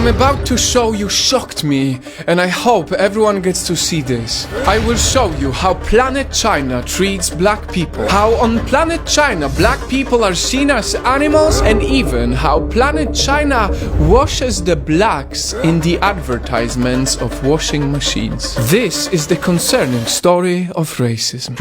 I'm about to show you shocked me, and I hope everyone gets to see this. I will show you how Planet China treats black people, how on Planet China black people are seen as animals, and even how Planet China washes the blacks in the advertisements of washing machines. This is the concerning story of racism.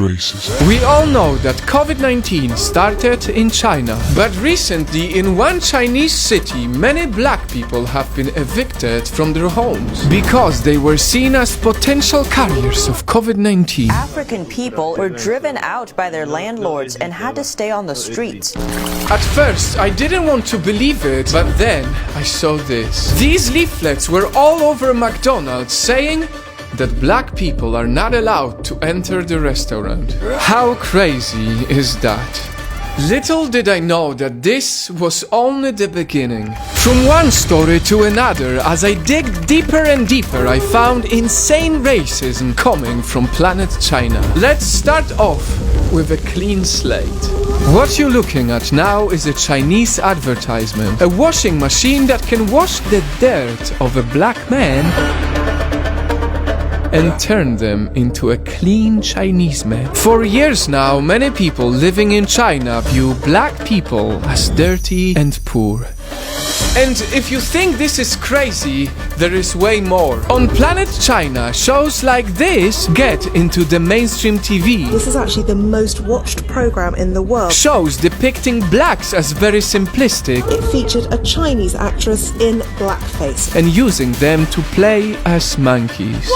We all know that COVID-19 started in China, but recently in one Chinese city, many black people have been evicted from their homes because they were seen as potential carriers of COVID-19. African people were driven out by their landlords and had to stay on the streets. At first, I didn't want to believe it, but then I saw this. These leaflets were all over McDonald's saying that black people are not allowed to enter the restaurant. How crazy is that? Little did I know that this was only the beginning. From one story to another, as I dig deeper and deeper, I found insane racism coming from Planet China. Let's start off with a clean slate. What you're looking at now is a Chinese advertisement, a washing machine that can wash the dirt of a black man and turn them into a clean Chinese man. For years now, many people living in China view black people as dirty and poor. And if you think this is crazy, there is way more. On Planet China, shows like this get into the mainstream TV. This is actually the most watched program in the world. Shows depicting blacks as very simplistic. It featured a Chinese actress in blackface And using them to play as monkeys.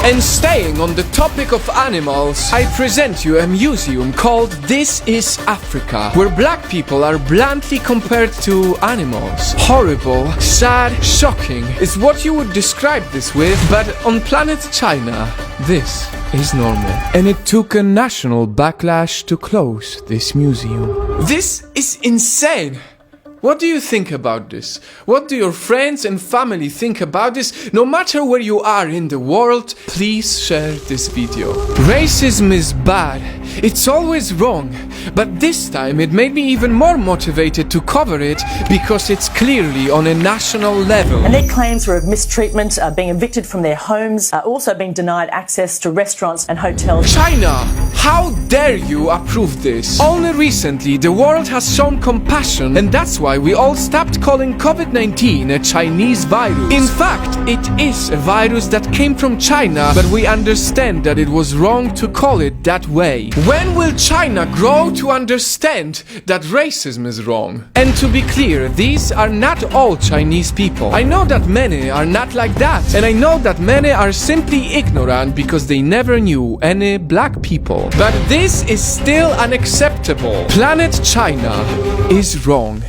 And staying on the topic of animals, I present you a museum called This is Africa, where black people are bluntly compared to animals. Horrible, sad, shocking is what you would describe this with, but on Planet China, this is normal. And it took a national backlash to close this museum. This is insane! What do you think about this? What do your friends and family think about this? No matter where you are in the world, please share this video. Racism is bad. It's always wrong. But this time it made me even more motivated to cover it because it's clearly on a national level. And their claims were of mistreatment, being evicted from their homes, also being denied access to restaurants and hotels. China, how dare you approve this? Only recently the world has shown compassion, and that's why we all stopped calling COVID-19 a Chinese virus. In fact, it is a virus that came from China, but we understand that it was wrong to call it that way. When will China grow to understand that racism is wrong? And to be clear, these are not all Chinese people. I know that many are not like that, and I know that many are simply ignorant because they never knew any black people. But this is still unacceptable. Planet China is wrong.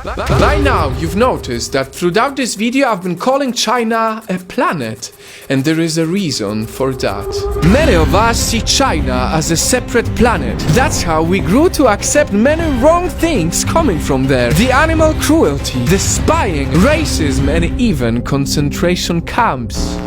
By now, you've noticed that throughout this video I've been calling China a planet, and there is a reason for that. Many of us see China as a separate planet. That's how we grew to accept many wrong things coming from there. The animal cruelty, the spying, racism, and even concentration camps.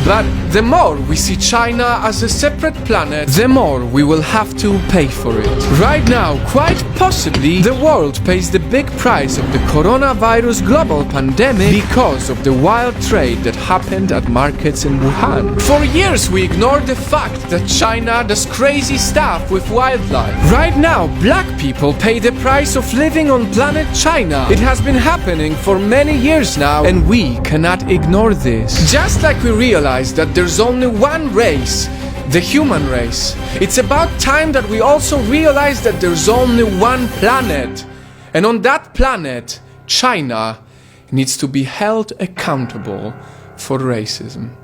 But the more we see China as a separate planet, the more we will have to pay for it. Right now, quite possibly, the world pays the big price of the coronavirus global pandemic because of the wild trade that happened at markets in Wuhan. For years, we ignored the fact that China does crazy stuff with wildlife. Right now, black people pay the price of living on planet China. It has been happening for many years now, and we cannot ignore this. Just like we realize that there's only one race, the human race. It's about time that we also realize that there's only one planet. And on that planet, China needs to be held accountable for racism.